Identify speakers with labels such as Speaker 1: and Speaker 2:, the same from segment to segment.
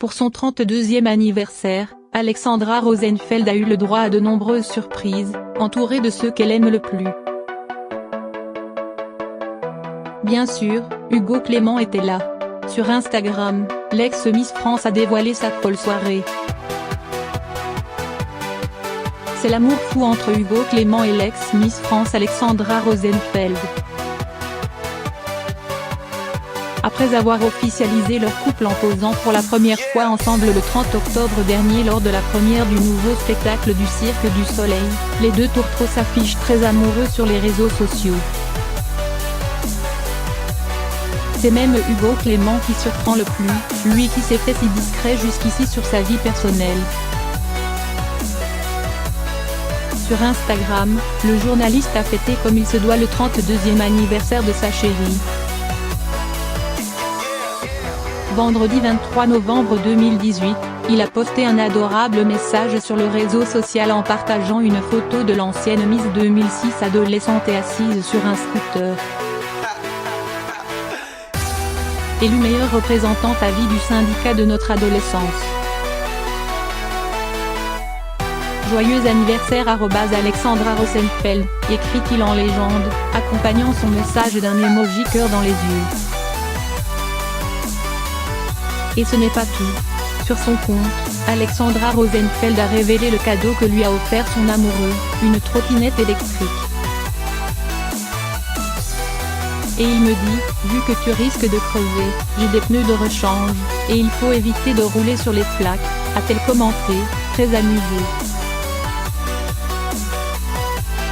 Speaker 1: Pour son 32e anniversaire, Alexandra Rosenfeld a eu le droit à de nombreuses surprises, entourée de ceux qu'elle aime le plus. Bien sûr, Hugo Clément était là. Sur Instagram, l'ex-Miss France a dévoilé sa folle soirée. C'est l'amour fou entre Hugo Clément et l'ex-Miss France Alexandra Rosenfeld. Après avoir officialisé leur couple en posant pour la première fois ensemble le 30 octobre dernier lors de la première du nouveau spectacle du Cirque du Soleil, les deux tourtereaux s'affichent très amoureux sur les réseaux sociaux. C'est même Hugo Clément qui surprend le plus, lui qui s'est fait si discret jusqu'ici sur sa vie personnelle. Sur Instagram, le journaliste a fêté comme il se doit le 32e anniversaire de sa chérie. Vendredi 23 novembre 2018, il a posté un adorable message sur le réseau social en partageant une photo de l'ancienne Miss 2006 adolescente et assise sur un scooter. Élue meilleure représentante à vie du syndicat de notre adolescence. Joyeux anniversaire @Alexandra Rosenfeld, écrit-il en légende, accompagnant son message d'un emoji cœur dans les yeux. Et ce n'est pas tout. Sur son compte, Alexandra Rosenfeld a révélé le cadeau que lui a offert son amoureux, une trottinette électrique. Et il me dit, vu que tu risques de crever, j'ai des pneus de rechange, et il faut éviter de rouler sur les flaques, a-t-elle commenté, très amusée.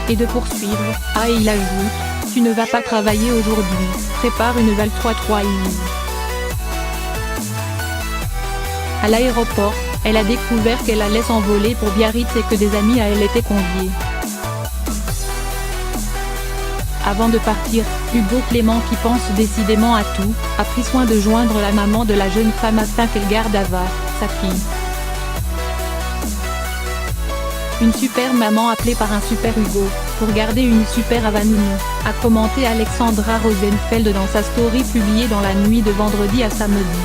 Speaker 1: Et de poursuivre, et il ajoute, tu ne vas pas travailler aujourd'hui, prépare une Val 3 Ease. À l'aéroport, elle a découvert qu'elle allait s'envoler pour Biarritz et que des amis à elle étaient conviés. Avant de partir, Hugo Clément, qui pense décidément à tout, a pris soin de joindre la maman de la jeune femme afin qu'elle garde Ava, sa fille. Une super maman appelée par un super Hugo, pour garder une super Ava nounou, a commenté Alexandra Rosenfeld dans sa story publiée dans la nuit de vendredi à samedi.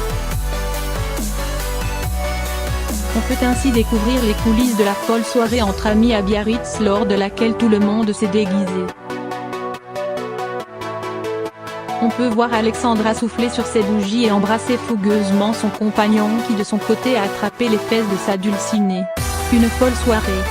Speaker 1: On peut ainsi découvrir les coulisses de la folle soirée entre amis à Biarritz lors de laquelle tout le monde s'est déguisé. On peut voir Alexandra souffler sur ses bougies et embrasser fougueusement son compagnon qui de son côté a attrapé les fesses de sa dulcinée. Une folle soirée.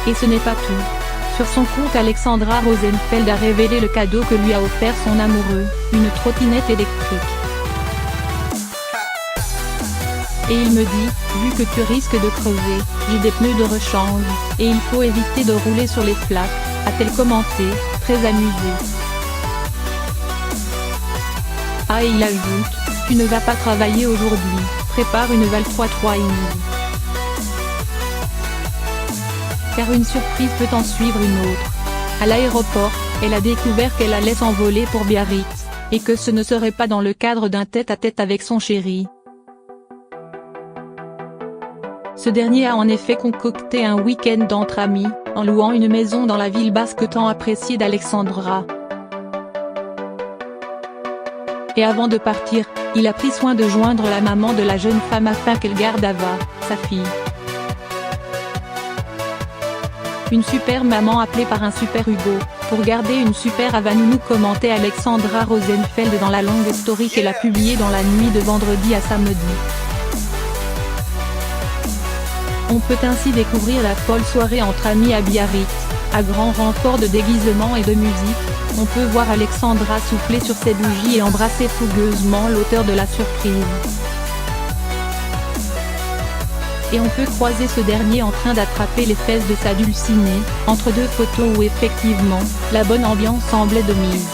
Speaker 1: Et ce n'est pas tout. Sur son compte, Alexandra Rosenfeld a révélé le cadeau que lui a offert son amoureux, une trottinette électrique. Et il me dit, vu que tu risques de crever, j'ai des pneus de rechange, et il faut éviter de rouler sur les flaques, a-t-elle commenté, très amusée. Et il ajoute, tu ne vas pas travailler aujourd'hui, prépare une Val 3 Ease. Car une surprise peut en suivre une autre. À l'aéroport, elle a découvert qu'elle allait s'envoler pour Biarritz, et que ce ne serait pas dans le cadre d'un tête-à-tête avec son chéri. Ce dernier a en effet concocté un week-end entre amis, en louant une maison dans la ville basque tant appréciée d'Alexandra. Et avant de partir, il a pris soin de joindre la maman de la jeune femme afin qu'elle garde Ava, sa fille. Une super maman appelée par un super Hugo, pour garder une super Ava nounou, commentait Alexandra Rosenfeld dans la longue story qu'elle a publiée dans la nuit de vendredi à samedi. On peut ainsi découvrir la folle soirée entre amis à Biarritz. À grand renfort de déguisement et de musique, on peut voir Alexandra souffler sur ses bougies et embrasser fougueusement l'auteur de la surprise. Et on peut croiser ce dernier en train d'attraper les fesses de sa dulcinée, entre deux photos où effectivement, la bonne ambiance semblait de mise.